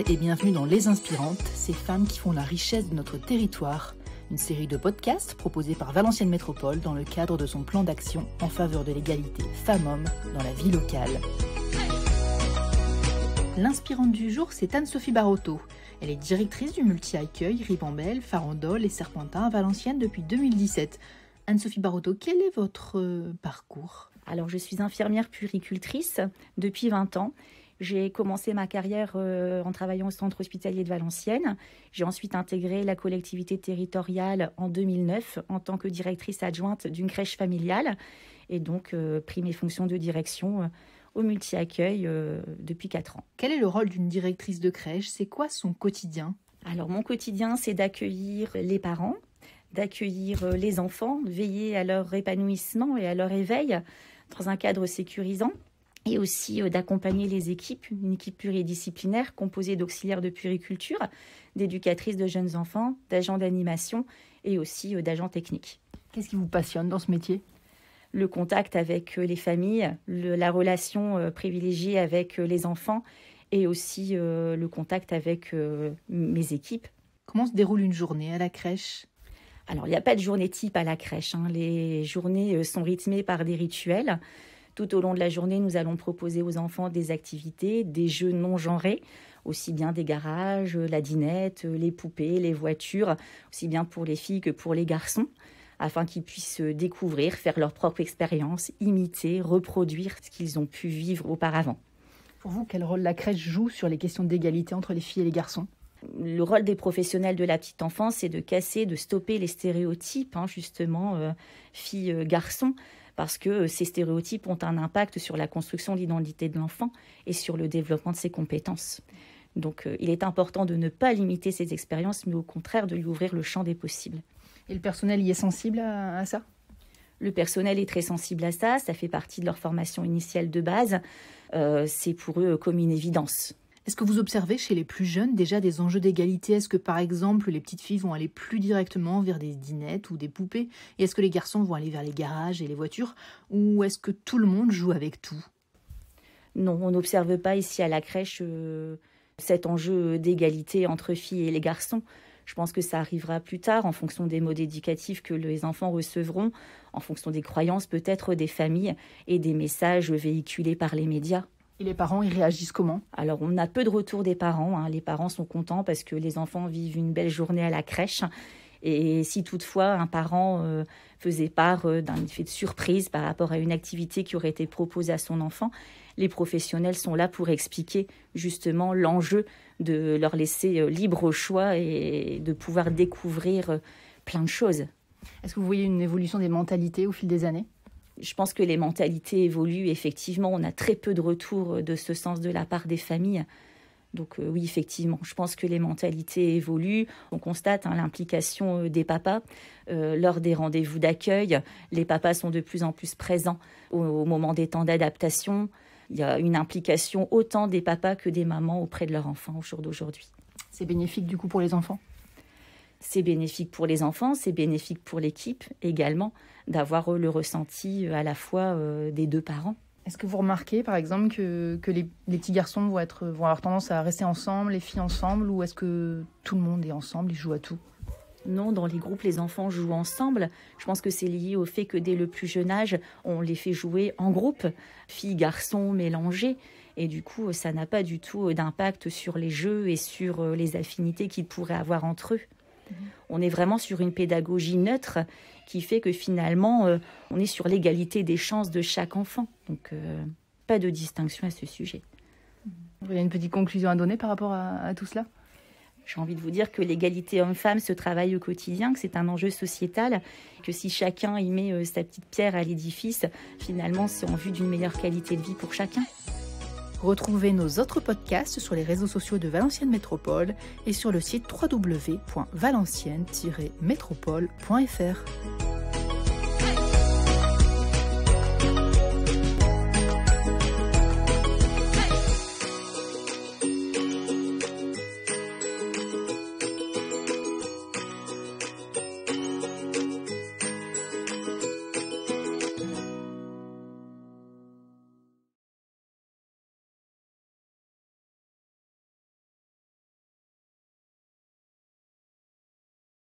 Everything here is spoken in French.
et bienvenue dans Les Inspirantes, ces femmes qui font la richesse de notre territoire. Une série de podcasts proposés par Valenciennes Métropole dans le cadre de son plan d'action en faveur de l'égalité femmes-hommes dans la vie locale. L'inspirante du jour, c'est Anne-Sophie Barotto. Elle est directrice du multi-accueil Ribambelle, Farandole et Serpentin à Valenciennes depuis 2017. Anne-Sophie Barotto, quel est votre parcours ? Alors, je suis infirmière puéricultrice depuis 20 ans. J'ai commencé ma carrière en travaillant au centre hospitalier de Valenciennes. J'ai ensuite intégré la collectivité territoriale en 2009 en tant que directrice adjointe d'une crèche familiale et donc pris mes fonctions de direction au multi-accueil depuis 4 ans. Quel est le rôle d'une directrice de crèche ? C'est quoi son quotidien ? Alors, mon quotidien, c'est d'accueillir les parents, d'accueillir les enfants, de veiller à leur épanouissement et à leur éveil dans un cadre sécurisant. Et aussi d'accompagner les équipes, une équipe pluridisciplinaire composée d'auxiliaires de puériculture, d'éducatrices de jeunes enfants, d'agents d'animation et aussi d'agents techniques. Qu'est-ce qui vous passionne dans ce métier ? Le contact avec les familles, la relation privilégiée avec les enfants et aussi le contact avec mes équipes. Comment se déroule une journée à la crèche ? Alors, il n'y a pas de journée type à la crèche. Les journées sont rythmées par des rituels. Tout au long de la journée, nous allons proposer aux enfants des activités, des jeux non genrés, aussi bien des garages, la dinette, les poupées, les voitures, aussi bien pour les filles que pour les garçons, afin qu'ils puissent découvrir, faire leur propre expérience, imiter, reproduire ce qu'ils ont pu vivre auparavant. Pour vous, quel rôle la crèche joue sur les questions d'égalité entre les filles et les garçons ? Le rôle des professionnels de la petite enfance, c'est de casser, de stopper les stéréotypes, justement, filles-garçons, parce que ces stéréotypes ont un impact sur la construction de l'identité de l'enfant et sur le développement de ses compétences. Donc, il est important de ne pas limiter ces expériences, mais au contraire de lui ouvrir le champ des possibles. Et le personnel y est sensible à ça ? Le personnel est très sensible à ça, ça fait partie de leur formation initiale de base. C'est pour eux comme une évidence. Est-ce que vous observez chez les plus jeunes déjà des enjeux d'égalité ? Est-ce que par exemple les petites filles vont aller plus directement vers des dinettes ou des poupées ? Et est-ce que les garçons vont aller vers les garages et les voitures ? Ou est-ce que tout le monde joue avec tout ? Non, on n'observe pas ici à la crèche cet enjeu d'égalité entre filles et les garçons. Je pense que ça arrivera plus tard en fonction des modes éducatifs que les enfants recevront, en fonction des croyances peut-être des familles et des messages véhiculés par les médias. Et les parents, ils réagissent comment ? Alors, on a peu de retours des parents. Les parents sont contents parce que les enfants vivent une belle journée à la crèche. Et si toutefois un parent faisait part d'un effet de surprise par rapport à une activité qui aurait été proposée à son enfant, les professionnels sont là pour expliquer justement l'enjeu de leur laisser libre choix et de pouvoir découvrir plein de choses. Est-ce que vous voyez une évolution des mentalités au fil des années ? Je pense que les mentalités évoluent. Effectivement, on a très peu de retours de ce sens de la part des familles. Donc oui, effectivement, je pense que les mentalités évoluent. On constate l'implication des papas lors des rendez-vous d'accueil. Les papas sont de plus en plus présents au moment des temps d'adaptation. Il y a une implication autant des papas que des mamans auprès de leurs enfants au jour d'aujourd'hui. C'est bénéfique du coup pour les enfants ? C'est bénéfique pour les enfants, c'est bénéfique pour l'équipe également, d'avoir le ressenti à la fois des deux parents. Est-ce que vous remarquez par exemple que les petits garçons vont avoir tendance à rester ensemble, les filles ensemble, ou est-ce que tout le monde est ensemble, ils jouent à tout ? Non, dans les groupes, les enfants jouent ensemble. Je pense que c'est lié au fait que dès le plus jeune âge, on les fait jouer en groupe, filles, garçons mélangés. Et du coup, ça n'a pas du tout d'impact sur les jeux et sur les affinités qu'ils pourraient avoir entre eux. On est vraiment sur une pédagogie neutre qui fait que finalement, on est sur l'égalité des chances de chaque enfant. Donc, pas de distinction à ce sujet. Il y a une petite conclusion à donner par rapport à tout cela ? J'ai envie de vous dire que l'égalité homme-femme se travaille au quotidien, que c'est un enjeu sociétal, que si chacun y met sa petite pierre à l'édifice, finalement, c'est en vue d'une meilleure qualité de vie pour chacun. Retrouvez nos autres podcasts sur les réseaux sociaux de Valenciennes Métropole et sur le site www.valenciennes-métropole.fr.